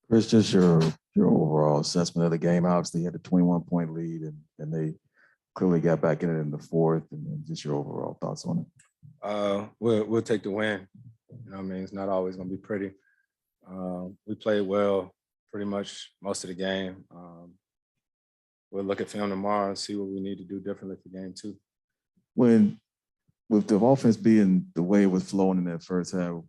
Chris, just your overall assessment of the game. Obviously, you had a 21-point lead, and they clearly got back in it in the fourth. And then just your overall thoughts on it. We'll take the win. You know what I mean? It's not always going to be pretty. We played well pretty much most of the game. We'll look at film tomorrow and see what we need to do differently for game two. When with the offense being the way it was flowing in that first half,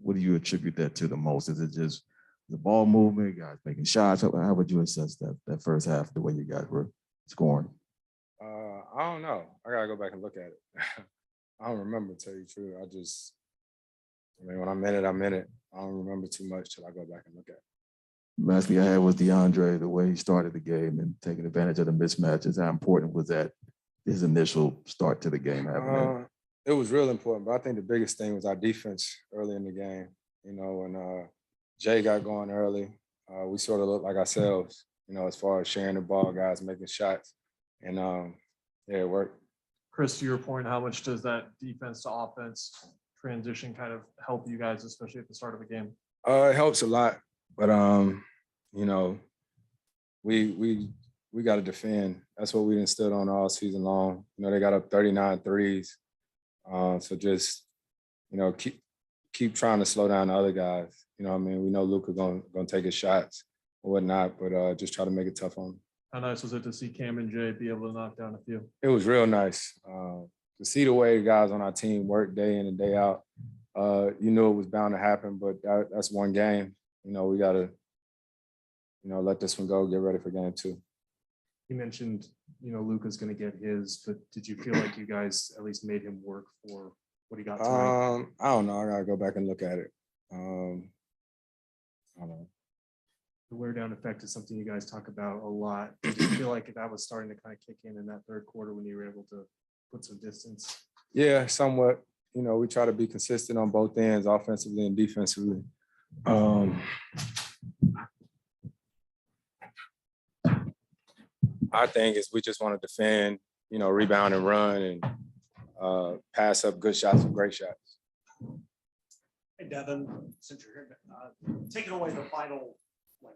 what do you attribute that to the most? Is it just the ball movement, guys making shots? How would you assess that first half, the way you guys were scoring? I don't know. I gotta go back and look at it. I don't remember, to tell you the truth. When I'm in it, I'm in it. I don't remember too much till I go back and look at it. Last thing I had was DeAndre, the way he started the game and taking advantage of the mismatches. How important was that, his initial start to the game? It was real important, but I think the biggest thing was our defense early in the game. You know, when Jay got going early, we sort of looked like ourselves, you know, as far as sharing the ball, guys making shots. And yeah, it worked. Chris, to your point, how much does that defense to offense transition kind of help you guys, especially at the start of the game? It helps a lot, but you know, we got to defend. That's what we instilled on all season long. You know, they got up 39 threes. So just, you know, keep trying to slow down the other guys. You know what I mean? We know Luka gonna take his shots or whatnot, but just try to make it tough on him. How nice was it to see Cam and Jay be able to knock down a few? It was real nice. To see the way the guys on our team work day in and day out, you knew it was bound to happen, but that's one game. You know, we got to, you know, let this one go, get ready for game two. You mentioned, you know, Luka's going to get his, but did you feel like you guys at least made him work for what he got tonight? I don't know. I got to go back and look at it. I don't know. The wear down effect is something you guys talk about a lot. Did you feel like that was starting to kind of kick in that third quarter when you were able to put some distance? Yeah, somewhat. You know, we try to be consistent on both ends, offensively and defensively. Our thing is we just want to defend, you know, rebound and run and pass up good shots and great shots. Hey, Devin, since you're here, taking away the final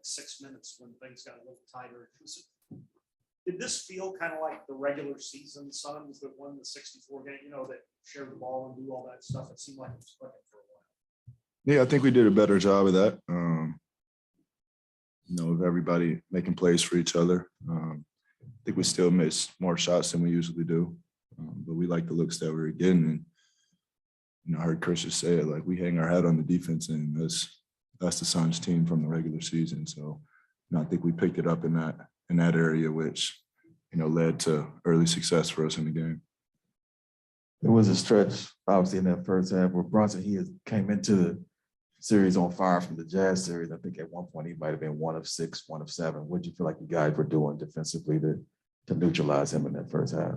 6 minutes when things got a little tighter, did this feel kind of like the regular season Suns that won the 64 game, you know, that shared the ball and do all that stuff? It seemed like it was clicking for a while. Yeah, I think we did a better job of that. You know, of everybody making plays for each other. I think we still miss more shots than we usually do, but we like the looks that we were getting. And you know, I heard Chris just say it, like we hang our hat on the defense, and that's the Suns team from the regular season. So, you know, I think we picked it up in that area, which you know led to early success for us in the game. There was a stretch, obviously, in that first half where Brunson, came into the series on fire from the Jazz series. I think at one point he might have been 1 of 6, 1 of 7. What did you feel like you guys were doing defensively to neutralize him in that first half?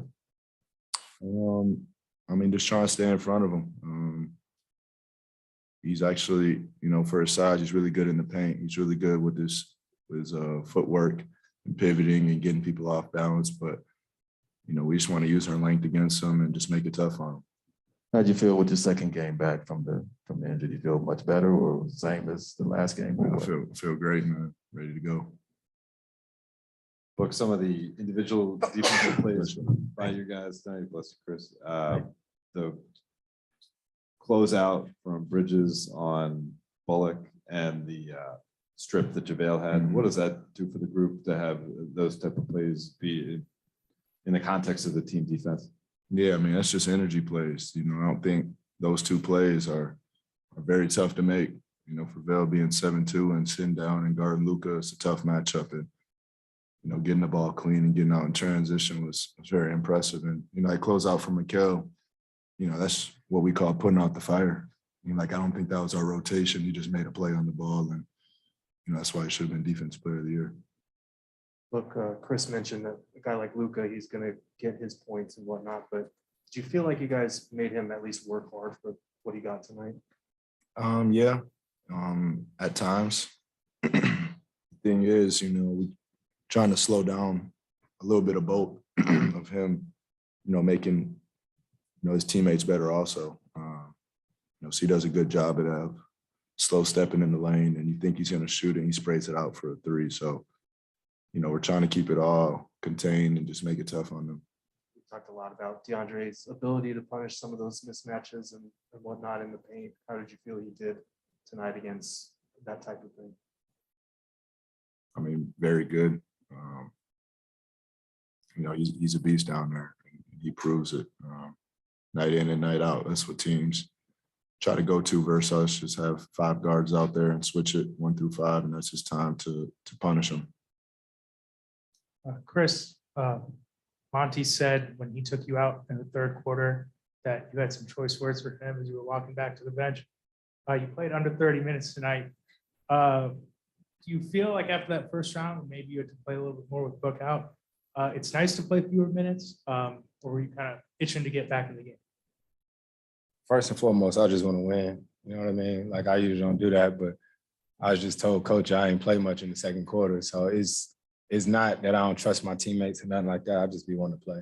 I mean, just trying to stay in front of him. He's actually, you know, for his size, he's really good in the paint. He's really good with his footwork and pivoting and getting people off balance. But, you know, we just want to use our length against him and just make it tough on him. How'd you feel with your second game back from the injury? Do you feel much better or same as the last game? I feel great, man. Ready to go. Book some of the individual defensive plays by you guys tonight. Bless you, Chris. The closeout from Bridges on Bullock and the strip that JaVale had. Mm-hmm. What does that do for the group to have those type of plays be in the context of the team defense? Yeah, I mean, that's just energy plays. You know, I don't think those two plays are very tough to make. You know, for Vale being 7-2 and sitting down and guarding Luka, it's a tough matchup. And, you know, getting the ball clean and getting out in transition was very impressive. And, you know, I close out from Mikal. You know, that's what we call putting out the fire. I mean, like, I don't think that was our rotation. He just made a play on the ball. And, you know, that's why he should have been Defensive Player of the Year. Look, Chris mentioned that a guy like Luka, he's going to get his points and whatnot, but do you feel like you guys made him at least work hard for what he got tonight? Yeah, at times. The thing is, you know, we trying to slow down a little bit of both of him, you know, making, you know, his teammates better also. You know, so he does a good job of slow stepping in the lane and you think he's gonna shoot and he sprays it out for a three. So, you know, we're trying to keep it all contained and just make it tough on them. We talked a lot about DeAndre's ability to punish some of those mismatches and whatnot in the paint. How did you feel he did tonight against that type of thing? I mean, very good. You know, he's a beast down there. And he proves it night in and night out. That's what teams try to go to versus us. Just have 5 guards out there and switch it 1 through 5, and that's just time to punish them. Chris, Monty said when he took you out in the third quarter that you had some choice words for him as you were walking back to the bench. You played under 30 minutes tonight. Do you feel like after that first round, maybe you had to play a little bit more with Book out? It's nice to play fewer minutes, or were you kind of itching to get back in the game? First and foremost, I just want to win. You know what I mean? Like I usually don't do that, but I was just told coach I ain't play much in the second quarter. So it's not that I don't trust my teammates or nothing like that. I just be wanting to play.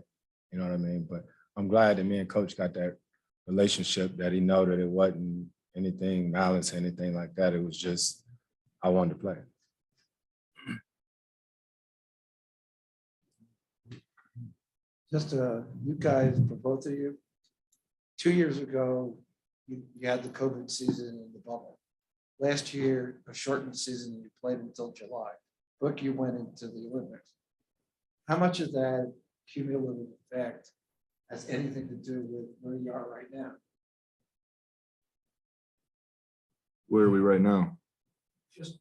You know what I mean? But I'm glad that me and coach got that relationship, that he know that it wasn't anything malice, anything like that. It was just I wanted to play. Just you guys, for both of you, 2 years ago, you had the COVID season in the bubble. Last year, a shortened season, you played until July. Book, you went into the Olympics. How much of that cumulative effect has anything to do with where you are right now? Where are we right now? Just,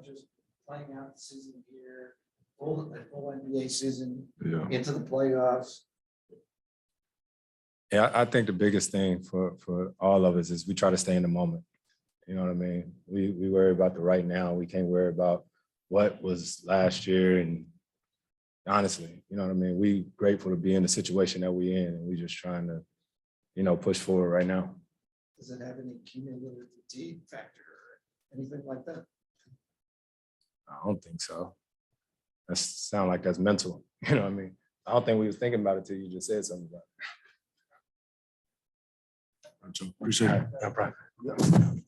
just playing out the season here, full NBA season, Yeah. into the playoffs. Yeah, I think the biggest thing for all of us is we try to stay in the moment. You know what I mean? We worry about the right now. We can't worry about what was last year. And honestly, you know what I mean? We grateful to be in the situation that we're in, and we just trying to, push forward right now. Does it have any cumulative fatigue factor or anything like that? I don't think so. That sound like that's mental. You know what I mean? I don't think we was thinking about it till you just said something about it. Appreciate it. No problem.